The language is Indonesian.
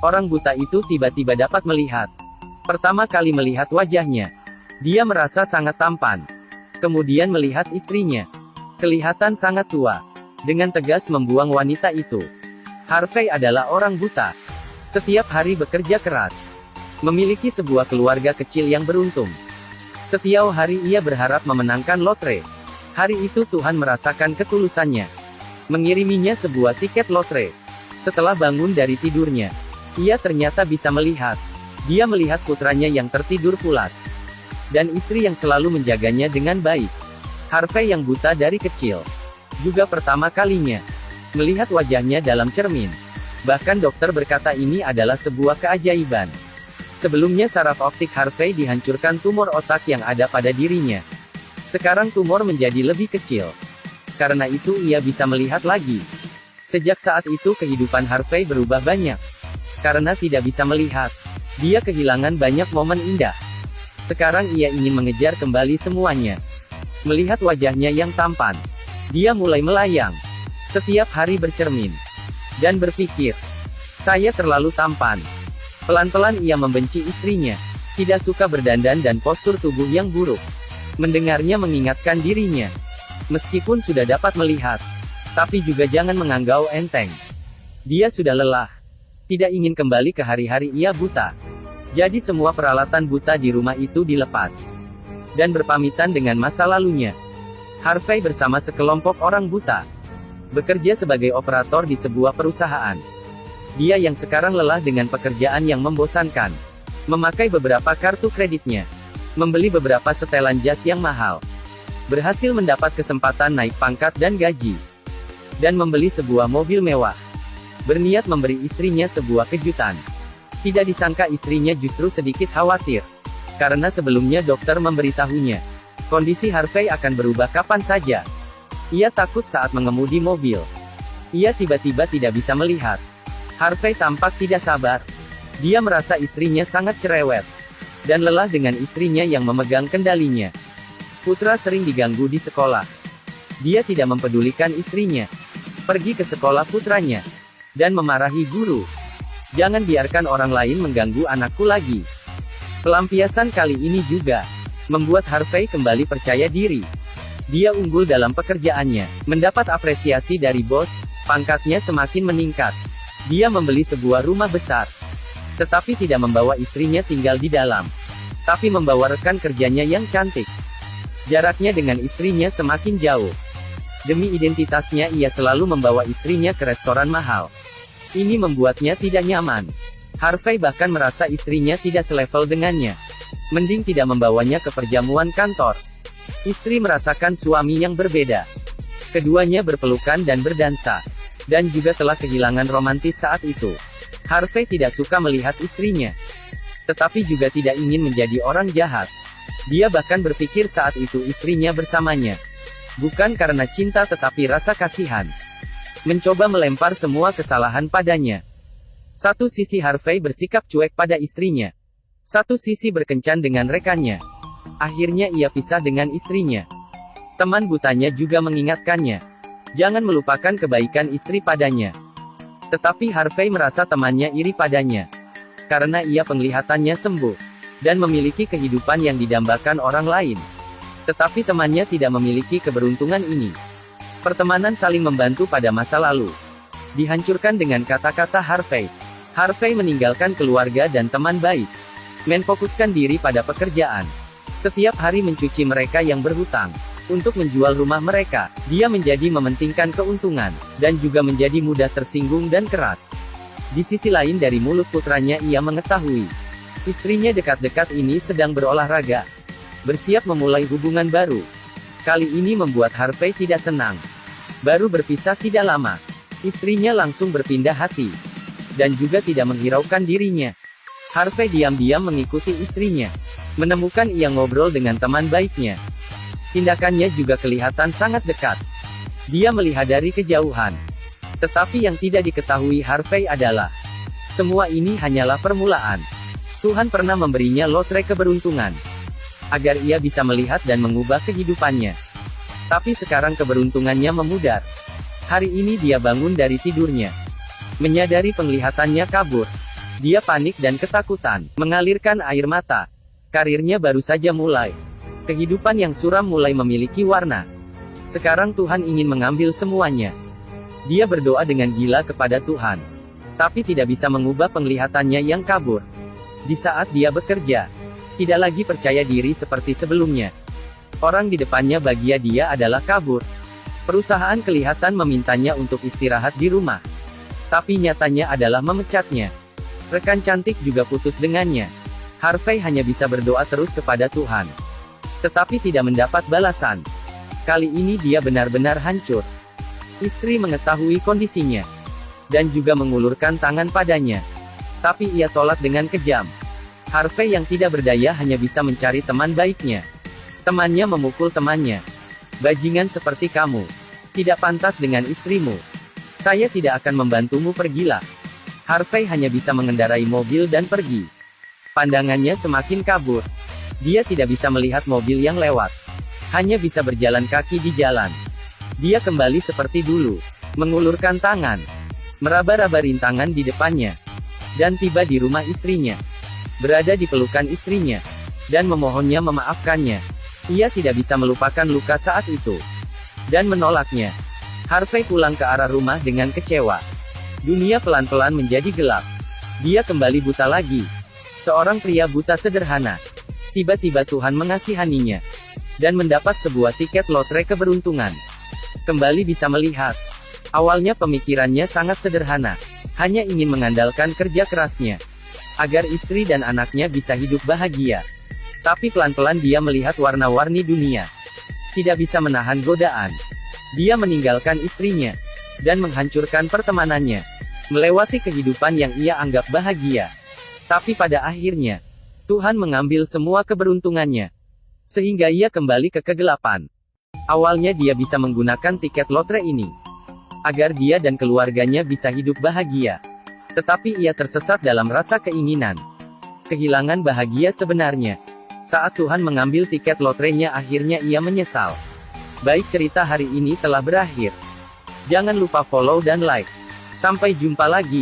orang buta itu tiba-tiba dapat melihat. Pertama kali melihat wajahnya, dia merasa sangat tampan. Kemudian melihat istrinya, kelihatan sangat tua. Dengan tegas membuang wanita itu. Harvey adalah orang buta. Setiap hari bekerja keras. Memiliki sebuah keluarga kecil yang beruntung. Setiap hari ia berharap memenangkan lotre. Hari itu Tuhan merasakan ketulusannya. Mengiriminya sebuah tiket lotre. Setelah bangun dari tidurnya, ia ternyata bisa melihat. Dia melihat putranya yang tertidur pulas. Dan istri yang selalu menjaganya dengan baik. Harvey yang buta dari kecil. Juga pertama kalinya melihat wajahnya dalam cermin. Bahkan dokter berkata ini adalah sebuah keajaiban. Sebelumnya saraf optik Harvey dihancurkan tumor otak yang ada pada dirinya. Sekarang tumor menjadi lebih kecil. Karena itu ia bisa melihat lagi. Sejak saat itu kehidupan Harvey berubah banyak. Karena tidak bisa melihat, dia kehilangan banyak momen indah. Sekarang ia ingin mengejar kembali semuanya. Melihat wajahnya yang tampan, dia mulai melayang. Setiap hari bercermin. Dan berpikir, saya terlalu tampan. Pelan-pelan ia membenci istrinya. Tidak suka berdandan dan postur tubuh yang buruk. Mendengarnya mengingatkan dirinya. Meskipun sudah dapat melihat, tapi juga jangan menganggap enteng. Dia sudah lelah. Tidak ingin kembali ke hari-hari ia buta. Jadi semua peralatan buta di rumah itu dilepas. Dan berpamitan dengan masa lalunya. Harvey bersama sekelompok orang buta. Bekerja sebagai operator di sebuah perusahaan. Dia yang sekarang lelah dengan pekerjaan yang membosankan. Memakai beberapa kartu kreditnya. Membeli beberapa setelan jas yang mahal. Berhasil mendapat kesempatan naik pangkat dan gaji. Dan membeli sebuah mobil mewah. Berniat memberi istrinya sebuah kejutan. Tidak disangka istrinya justru sedikit khawatir. Karena sebelumnya dokter memberitahunya, kondisi Harvey akan berubah kapan saja. Ia takut saat mengemudi mobil. Ia tiba-tiba tidak bisa melihat. Harvey tampak tidak sabar. Dia merasa istrinya sangat cerewet. Dan lelah dengan istrinya yang memegang kendalinya. Putra sering diganggu di sekolah. Dia tidak mempedulikan istrinya. Pergi ke sekolah putranya. Dan memarahi guru. Jangan biarkan orang lain mengganggu anakku lagi. Pelampiasan kali ini juga membuat Harvey kembali percaya diri. Dia unggul dalam pekerjaannya, mendapat apresiasi dari bos, pangkatnya semakin meningkat. Dia membeli sebuah rumah besar, tetapi tidak membawa istrinya tinggal di dalam, tapi membawa rekan kerjanya yang cantik. Jaraknya dengan istrinya semakin jauh. Demi identitasnya ia selalu membawa istrinya ke restoran mahal. Ini membuatnya tidak nyaman. Harvey bahkan merasa istrinya tidak selevel dengannya. Mending tidak membawanya ke perjamuan kantor. Istri merasakan suami yang berbeda. Keduanya berpelukan dan berdansa. Dan juga telah kehilangan romantis saat itu. Harvey tidak suka melihat istrinya. Tetapi juga tidak ingin menjadi orang jahat. Dia bahkan berpikir saat itu istrinya bersamanya. Bukan karena cinta tetapi rasa kasihan. Mencoba melempar semua kesalahan padanya. Satu sisi Harvey bersikap cuek pada istrinya. Satu sisi berkencan dengan rekannya. Akhirnya ia pisah dengan istrinya. Teman butanya juga mengingatkannya. Jangan melupakan kebaikan istri padanya. Tetapi Harvey merasa temannya iri padanya. Karena ia penglihatannya sembuh. Dan memiliki kehidupan yang didambakan orang lain. Tetapi temannya tidak memiliki keberuntungan ini. Pertemanan saling membantu pada masa lalu. Dihancurkan dengan kata-kata Harvey. Harvey meninggalkan keluarga dan teman baik. Menfokuskan diri pada pekerjaan. Setiap hari mencuci mereka yang berhutang. Untuk menjual rumah mereka, dia menjadi mementingkan keuntungan. Dan juga menjadi mudah tersinggung dan keras. Di sisi lain dari mulut putranya ia mengetahui. Istrinya dekat-dekat ini sedang berolahraga. Bersiap memulai hubungan baru. Kali ini membuat Harvey tidak senang. Baru berpisah tidak lama. Istrinya langsung berpindah hati. Dan juga tidak menghiraukan dirinya. Harvey diam-diam mengikuti istrinya. Menemukan ia ngobrol dengan teman baiknya. Tindakannya juga kelihatan sangat dekat. Dia melihat dari kejauhan. Tetapi yang tidak diketahui Harvey adalah, semua ini hanyalah permulaan. Tuhan pernah memberinya lotre keberuntungan. Agar ia bisa melihat dan mengubah kehidupannya. Tapi sekarang keberuntungannya memudar. Hari ini dia bangun dari tidurnya. Menyadari penglihatannya kabur. Dia panik dan ketakutan, mengalirkan air mata. Karirnya baru saja mulai. Kehidupan yang suram mulai memiliki warna. Sekarang Tuhan ingin mengambil semuanya. Dia berdoa dengan gila kepada Tuhan. Tapi tidak bisa mengubah penglihatannya yang kabur. Di saat dia bekerja, tidak lagi percaya diri seperti sebelumnya. Orang di depannya bagi dia adalah kabur. Perusahaan kelihatan memintanya untuk istirahat di rumah. Tapi nyatanya adalah memecatnya. Rekan cantik juga putus dengannya. Harvey hanya bisa berdoa terus kepada Tuhan. Tetapi tidak mendapat balasan. Kali ini dia benar-benar hancur. Istri mengetahui kondisinya. Dan juga mengulurkan tangan padanya. Tapi ia tolak dengan kejam. Harvey yang tidak berdaya hanya bisa mencari teman baiknya. Temannya memukul temannya. Bajingan seperti kamu. Tidak pantas dengan istrimu. Saya tidak akan membantumu, pergilah. Harvey hanya bisa mengendarai mobil dan pergi. Pandangannya semakin kabur. Dia tidak bisa melihat mobil yang lewat. Hanya bisa berjalan kaki di jalan. Dia kembali seperti dulu. Mengulurkan tangan. Meraba-raba rintangan di depannya. Dan tiba di rumah istrinya. Berada di pelukan istrinya. Dan memohonnya memaafkannya. Ia tidak bisa melupakan luka saat itu. Dan menolaknya. Harvey pulang ke arah rumah dengan kecewa. Dunia pelan-pelan menjadi gelap. Dia kembali buta lagi. Seorang pria buta sederhana. Tiba-tiba Tuhan mengasihaninya. Dan mendapat sebuah tiket lotre keberuntungan. Kembali bisa melihat. Awalnya pemikirannya sangat sederhana. Hanya ingin mengandalkan kerja kerasnya. Agar istri dan anaknya bisa hidup bahagia. Tapi pelan-pelan dia melihat warna-warni dunia. Tidak bisa menahan godaan. Dia meninggalkan istrinya. Dan menghancurkan pertemanannya. Melewati kehidupan yang ia anggap bahagia. Tapi pada akhirnya, Tuhan mengambil semua keberuntungannya. Sehingga ia kembali ke kegelapan. Awalnya dia bisa menggunakan tiket lotre ini. Agar dia dan keluarganya bisa hidup bahagia. Tetapi ia tersesat dalam rasa keinginan. Kehilangan bahagia sebenarnya. Saat Tuhan mengambil tiket lotrenya, akhirnya ia menyesal. Baik, cerita hari ini telah berakhir. Jangan lupa follow dan like. Sampai jumpa lagi.